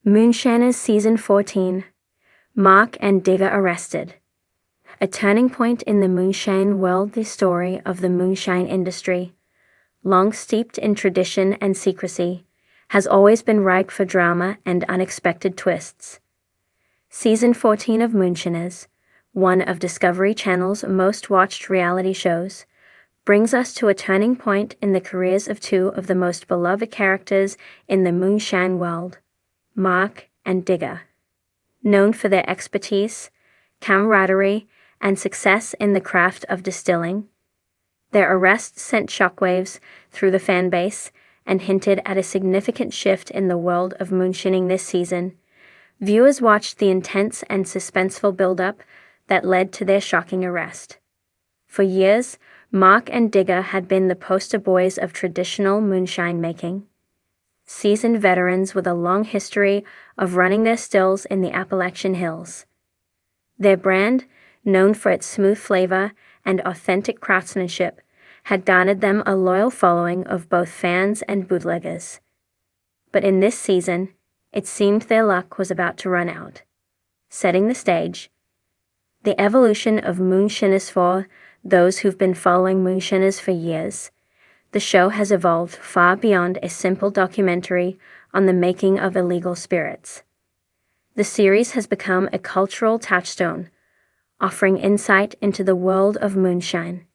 Moonshiners Season 14. Mark and Digger arrested. A turning point in the moonshine world. The story of the moonshine industry, long steeped in tradition and secrecy, has always been ripe for drama and unexpected twists. Season 14 of Moonshiners, one of Discovery Channel's most watched reality shows, brings us to a turning point in the careers of two of the most beloved characters in the moonshine world, Mark and Digger. Known for their expertise, camaraderie, and success in the craft of distilling, their arrest sent shockwaves through the fan base and hinted at a significant shift in the world of moonshining this season. Viewers watched the intense and suspenseful build-up that led to their shocking arrest. For years, Mark and Digger had been the poster boys of traditional moonshine making. Seasoned veterans with a long history of running their stills in the Appalachian Hills. Their brand, known for its smooth flavor and authentic craftsmanship, had garnered them a loyal following of both fans and bootleggers. But in this season, it seemed their luck was about to run out. Setting the stage, the evolution of Moonshiners. For those who've been following Moonshiners for years, the show has evolved far beyond a simple documentary on the making of illegal spirits. The series has become a cultural touchstone, offering insight into the world of moonshine,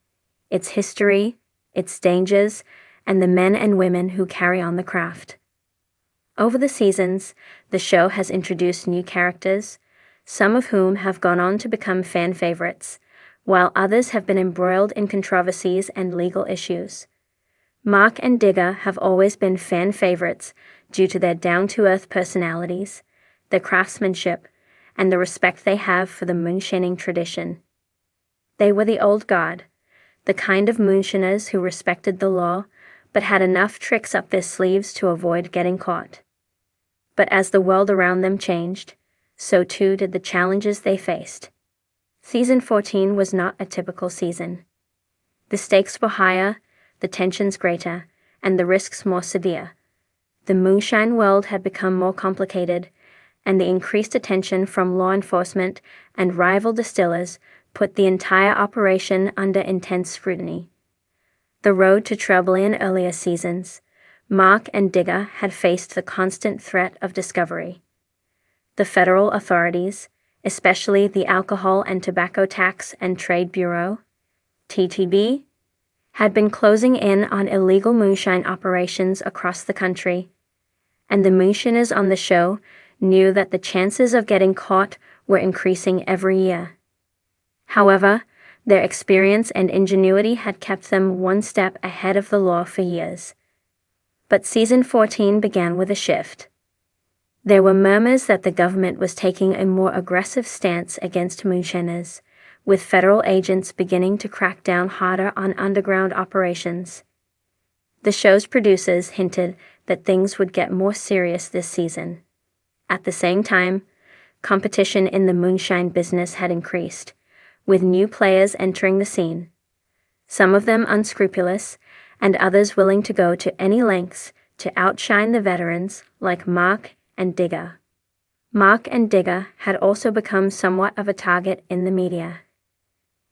its history, its dangers, and the men and women who carry on the craft. Over the seasons, the show has introduced new characters, some of whom have gone on to become fan favorites, while others have been embroiled in controversies and legal issues. Mark and Digger have always been fan favorites due to their down-to-earth personalities, their craftsmanship, and the respect they have for the moonshining tradition. They were the old guard, the kind of moonshiners who respected the law but had enough tricks up their sleeves to avoid getting caught. But as the world around them changed, so too did the challenges they faced. Season 14 was not a typical season. The stakes were higher, the tensions greater, and the risks more severe. The moonshine world had become more complicated, and the increased attention from law enforcement and rival distillers put the entire operation under intense scrutiny. The road to trouble. In earlier seasons, Mark and Digger had faced the constant threat of discovery. The federal authorities, especially the Alcohol and Tobacco Tax and Trade Bureau, TTB, had been closing in on illegal moonshine operations across the country, and the moonshiners on the show knew that the chances of getting caught were increasing every year. However, their experience and ingenuity had kept them one step ahead of the law for years. But Season 14 began with a shift. There were murmurs that the government was taking a more aggressive stance against moonshiners, with federal agents beginning to crack down harder on underground operations. The show's producers hinted that things would get more serious this season. At the same time, competition in the moonshine business had increased, with new players entering the scene. Some of them unscrupulous, and others willing to go to any lengths to outshine the veterans like Mark and Digger. Mark and Digger had also become somewhat of a target in the media.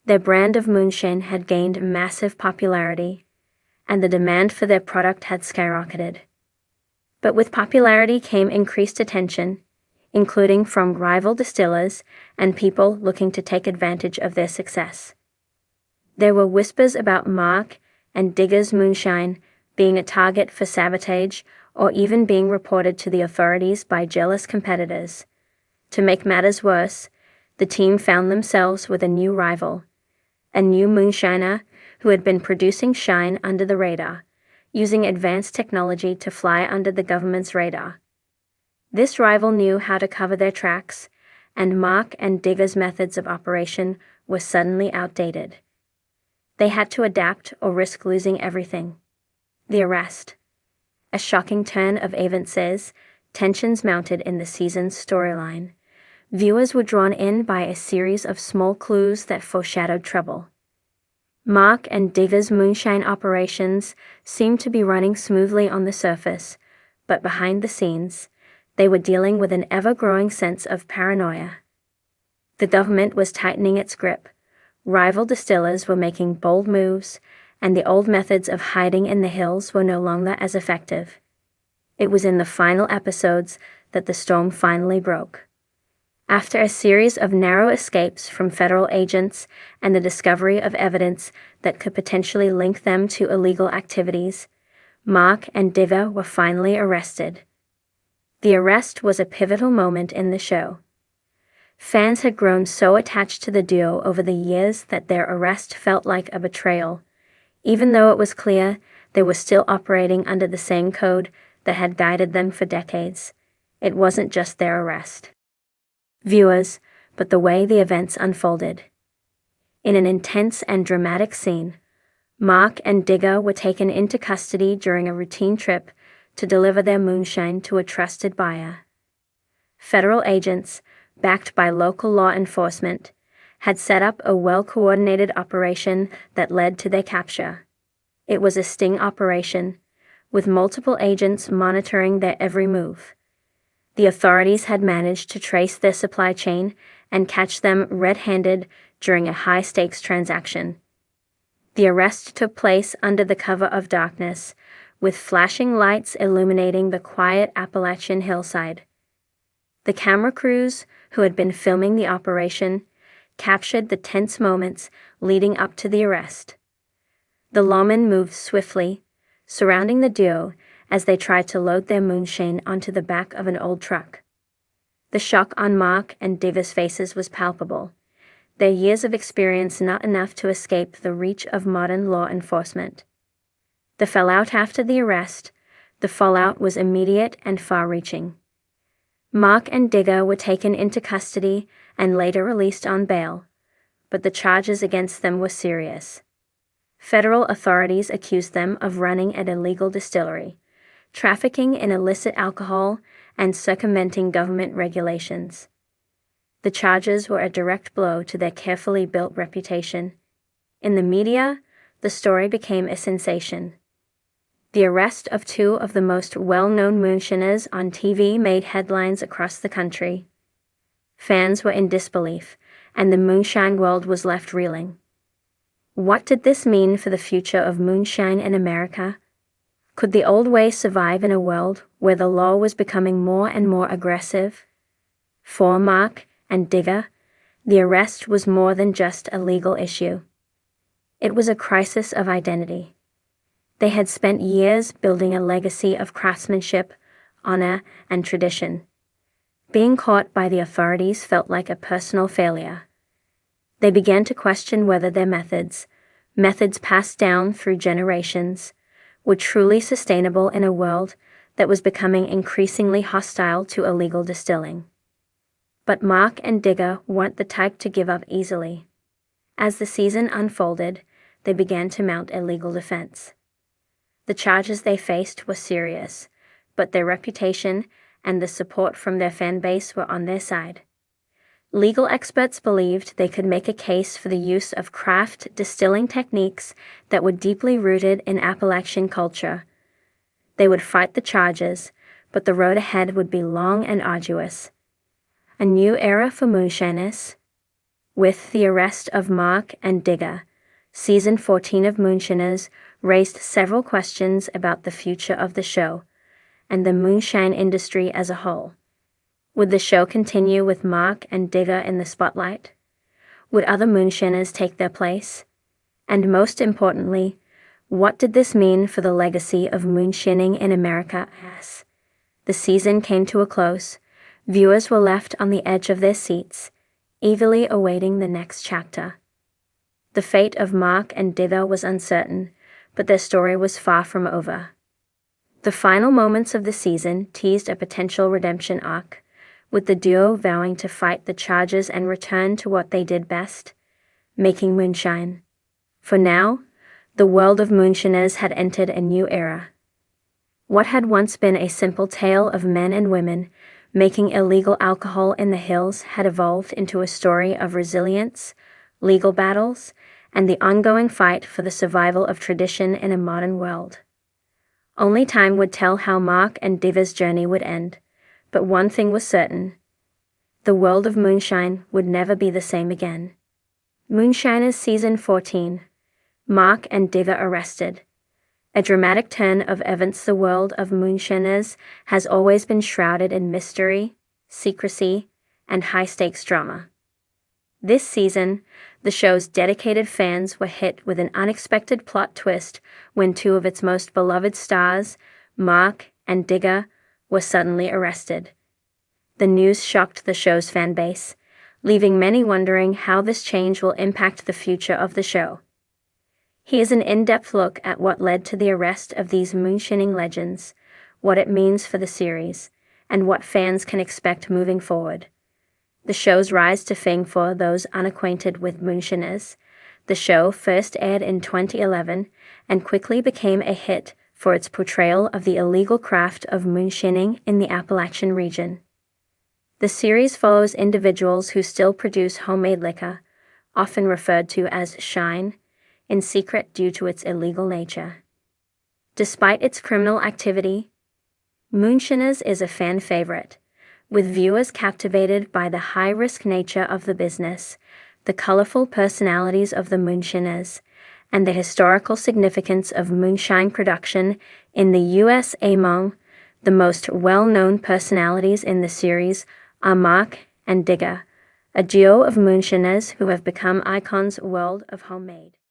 Their brand of moonshine had gained massive popularity, and the demand for their product had skyrocketed. But with popularity came increased attention, including from rival distillers and people looking to take advantage of their success. There were whispers about Mark and Digger's moonshine being a target for sabotage or even being reported to the authorities by jealous competitors. To make matters worse, the team found themselves with a new rival, a new moonshiner who had been producing shine under the radar, using advanced technology to fly under the government's radar. This rival knew how to cover their tracks, and Mark and Digger's methods of operation were suddenly outdated. They had to adapt or risk losing everything. The arrest. A shocking turn of events. Tensions mounted in the season's storyline. Viewers were drawn in by a series of small clues that foreshadowed trouble. Mark and Digger's moonshine operations seemed to be running smoothly on the surface, but behind the scenes, they were dealing with an ever-growing sense of paranoia. The government was tightening its grip, rival distillers were making bold moves, and the old methods of hiding in the hills were no longer as effective. It was in the final episodes that the storm finally broke. After a series of narrow escapes from federal agents and the discovery of evidence that could potentially link them to illegal activities, Mark and Diva were finally arrested. The arrest was a pivotal moment in the show. Fans had grown so attached to the duo over the years that their arrest felt like a betrayal, even though it was clear they were still operating under the same code that had guided them for decades. It wasn't just their arrest, viewers, but the way the events unfolded. In an intense and dramatic scene, Mark and Digger were taken into custody during a routine trip to deliver their moonshine to a trusted buyer. Federal agents, backed by local law enforcement, had set up a well-coordinated operation that led to their capture. It was a sting operation, with multiple agents monitoring their every move. The authorities had managed to trace their supply chain and catch them red-handed during a high-stakes transaction. The arrest took place under the cover of darkness, with flashing lights illuminating the quiet Appalachian hillside. The camera crews, who had been filming the operation, captured the tense moments leading up to the arrest. The lawmen moved swiftly, surrounding the duo as they tried to load their moonshine onto the back of an old truck. The shock on Mark and Diva's faces was palpable, their years of experience not enough to escape the reach of modern law enforcement. The fallout after the arrest, the fallout was immediate and far-reaching. Mark and Digger were taken into custody and later released on bail, but the charges against them were serious. Federal authorities accused them of running an illegal distillery, trafficking in illicit alcohol, and circumventing government regulations. The charges were a direct blow to their carefully built reputation. In the media, the story became a sensation. The arrest of two of the most well-known Moonshiners on TV made headlines across the country. Fans were in disbelief, and the moonshine world was left reeling. What did this mean for the future of moonshine in America? Could the old way survive in a world where the law was becoming more and more aggressive? For Mark and Digger, the arrest was more than just a legal issue. It was a crisis of identity. They had spent years building a legacy of craftsmanship, honor, and tradition. Being caught by the authorities felt like a personal failure. They began to question whether their methods passed down through generations, were truly sustainable in a world that was becoming increasingly hostile to illegal distilling. But Mark and Digger weren't the type to give up easily. As the season unfolded, they began to mount a legal defense. The charges they faced were serious, but their reputation and the support from their fan base were on their side. Legal experts believed they could make a case for the use of craft distilling techniques that were deeply rooted in Appalachian culture. They would fight the charges, but the road ahead would be long and arduous. A new era for Moonshiners. With the arrest of Mark and Digger, Season 14 of Moonshiners raised several questions about the future of the show and the moonshine industry as a whole. Would the show continue with Mark and Digger in the spotlight? Would other Moonshiners take their place? And most importantly, what did this mean for the legacy of moonshining in America? As the season came to a close, viewers were left on the edge of their seats, eagerly awaiting the next chapter. The fate of Mark and Digger was uncertain, but their story was far from over. The final moments of the season teased a potential redemption arc, with the duo vowing to fight the charges and return to what they did best, making moonshine. For now, the world of Moonshiners had entered a new era. What had once been a simple tale of men and women making illegal alcohol in the hills had evolved into a story of resilience, legal battles, and the ongoing fight for the survival of tradition in a modern world. Only time would tell how Mark and Diva's journey would end, But one thing was certain: the world of moonshine would never be the same again. Moonshiners Season 14. Mark and Digger arrested. A dramatic turn of events. The world of Moonshiners has always been shrouded in mystery, secrecy, and high-stakes drama. This season, the show's dedicated fans were hit with an unexpected plot twist when two of its most beloved stars, Mark and Digger, were suddenly arrested. The news shocked the show's fan base, leaving many wondering how this change will impact the future of the show. Here's an in-depth look at what led to the arrest of these moonshining legends, what it means for the series, and what fans can expect moving forward. The show's rise to fame. For those unacquainted with Moonshiners, the show first aired in 2011 and quickly became a hit for its portrayal of the illegal craft of moonshining in the Appalachian region. The series follows individuals who still produce homemade liquor, often referred to as shine, in secret due to its illegal nature. Despite its criminal activity, Moonshiners is a fan favorite, with viewers captivated by the high-risk nature of the business, the colorful personalities of the Moonshiners, and the historical significance of moonshine production in the U.S. Among the most well-known personalities in the series are Mark and Digger, a duo of moonshiners who have become icons world of homemade.